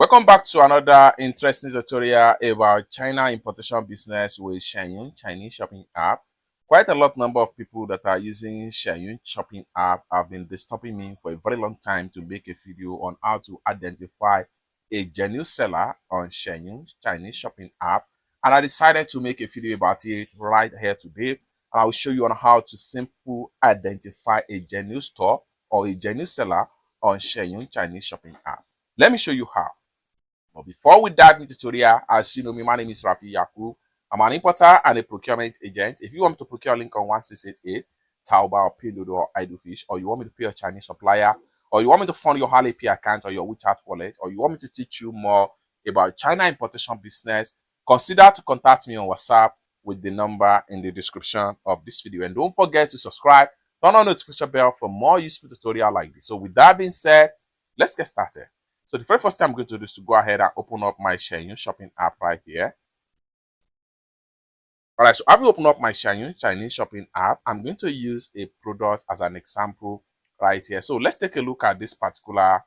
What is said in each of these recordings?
Welcome back to another interesting tutorial about China importation business with Xianyu Chinese shopping app. Quite a lot number of people that are using Xianyu shopping app have been disturbing me for a very long time to make a video on how to identify a genuine seller on Xianyu Chinese shopping app, and I decided to make a video about it right here today. And I will show you on how to simply identify a genuine store or a genuine seller on Xianyu Chinese shopping app. Let me show you how. But before we dive into the tutorial, as you know me, my name is Rafi Yakub. I'm an importer and a procurement agent. If you want me to procure link on 1688, Taobao, or pinduoduo, or Idlefish, or you want me to pay a Chinese supplier, or you want me to fund your Alipay account or your WeChat wallet, or you want me to teach you more about China importation business, consider to contact me on WhatsApp with the number in the description of this video. And don't forget to subscribe, turn on the notification bell for more useful tutorial like this. So with that being said, let's get started. So the very first thing I'm going to do is to go ahead and open up my Xianyu shopping app right here. All right, so I will open up my Xianyu Chinese shopping app. I'm going to use a product as an example right here. So let's take a look at this particular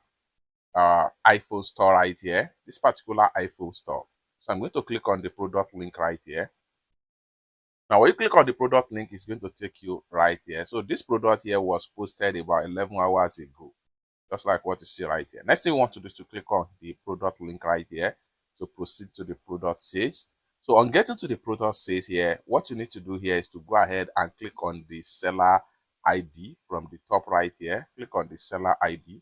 iPhone store right here. This particular iPhone store. So I'm going to click on the product link right here. Now, when you click on the product link, it's going to take you right here. So this product here was posted about 11 hours ago. Just like what you see right here. Next thing we want to do is to click on the product link right here to proceed to the product stage. So on getting to the product stage here, what you need to do here is to go ahead and click on the seller ID from the top right here. Click on the seller ID.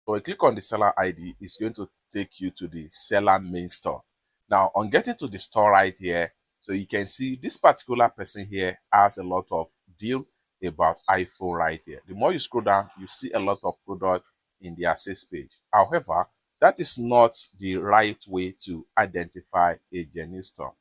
So you click on the seller ID, it's going to take you to the seller main store. Now on getting to the store right here, so you can see this particular person here has a lot of deal about iPhone right here. The more you scroll down, you see a lot of product in the access page. However, that is not the right way to identify a genuine store.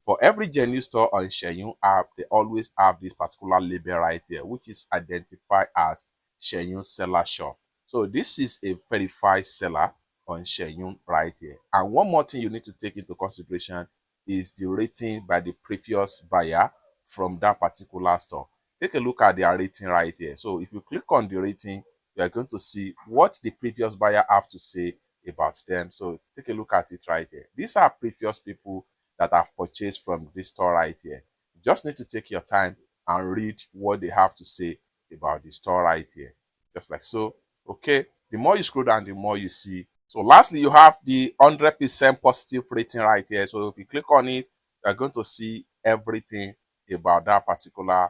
For every genuine store on Xianyu app, they always have this particular label right here, which is identified as Xianyu seller shop. So this is a verified seller on Xianyu right here. And one more thing you need to take into consideration is the rating by the previous buyer from that particular store. Take a look at their rating right here. So if you click on the rating, you are going to see what the previous buyer have to say about them. So take a look at it right here. These are previous people that have purchased from this store right here. You just need to take your time and read what they have to say about the store right here. Just like so. Okay. The more you scroll down, the more you see. So lastly, you have the 100% positive rating right here. So if you click on it, you're going to see everything about that particular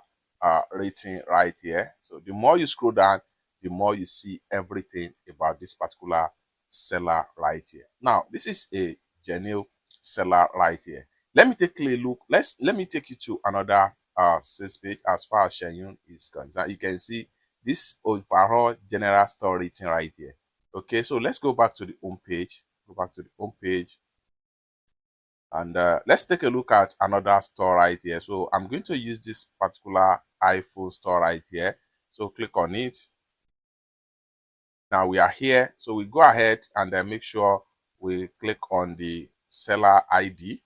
rating right here. So the more you scroll down, the more you see everything about this particular seller right here. Now, this is a genuine seller right here. Let me take a look. Let me take you to another sales page as far as Xianyu is concerned. You can see this overall general store rating right here. Okay, so let's go back to the home page. Go back to the home page. And let's take a look at another store right here. So I'm going to use this particular iPhone store right here. So click on it. Now we are here. So we go ahead and then make sure we click on the seller ID.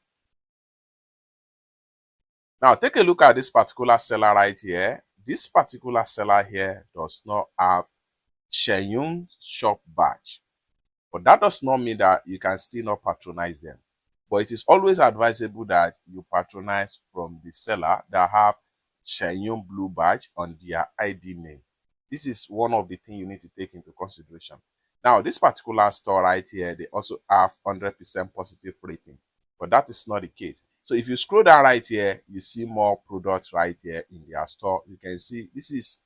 Now take a look at this particular seller right here. This particular seller here does not have Xianyu shop badge. But that does not mean that you can still not patronize them. But it is always advisable that you patronize from the seller that have Xianyu blue badge on their ID name. This is one of the things you need to take into consideration. Now, this particular store right here, they also have 100% positive rating. But that is not the case. So if you scroll down right here, you see more products right here in their store. You can see this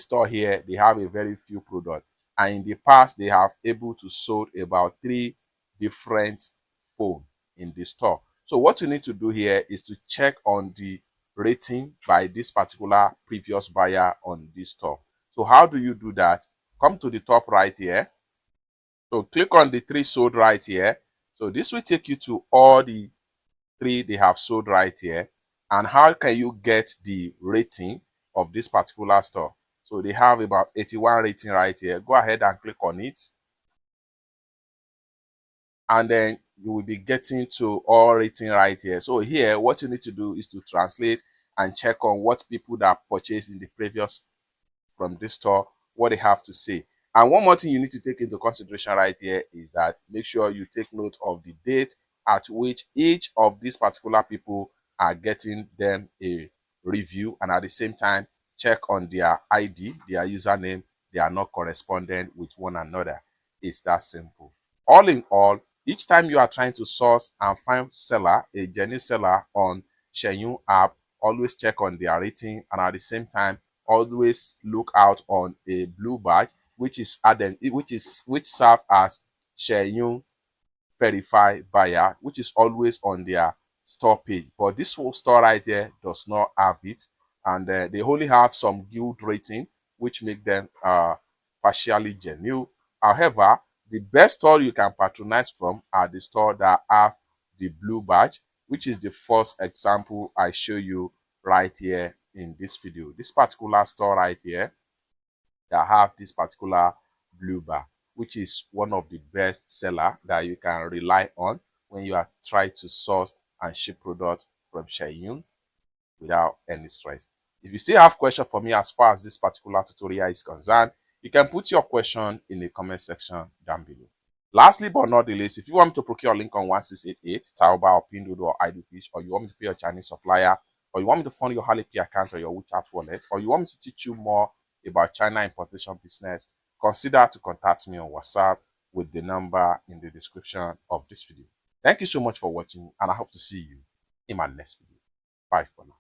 store here, they have a very few products. And in the past, they have able to sold about 3 different phones in the store. So what you need to do here is to check on the rating by this particular previous buyer on this store. So how do you do that? Come to the top right here. So click on the 3 sold right here. So this will take you to all the 3 they have sold right here. And how can you get the rating of this particular store? So they have about 81 rating right here. Go ahead and click on it. And then you will be getting to all rating right here. So here, what you need to do is to translate and check on what people that purchased in the previous from this store, what they have to say. And one more thing you need to take into consideration right here is that make sure you take note of the date at which each of these particular people are getting them a review, and at the same time check on their ID, their username. They are not correspondent with one another. It's that simple. All in all, each time you are trying to source and find seller, a genuine seller on Xianyu app, always check on their rating, and at the same time always look out on a blue badge which serve as Xianyu verify buyer, which is always on their store page. But this whole store right here does not have it, and they only have some guild rating, which make them partially genuine. However, the best store you can patronize from are the store that have the blue badge, which is the first example I show you right here in this video. This particular store right here that have this particular blue bar, which is one of the best seller that you can rely on when you are trying to source and ship product from Xianyu without any stress. If you still have question for me as far as this particular tutorial is concerned, you can put your question in the comment section down below. Lastly but not the least, if you want me to procure a link on 1688, Taobao or Pinduoduo or IDFish, or you want me to pay your Chinese supplier, or you want me to fund your Alipay account or your WeChat wallet, or you want me to teach you more about China importation business, consider to contact me on WhatsApp with the number in the description of this video. Thank you so much for watching, and I hope to see you in my next video. Bye for now.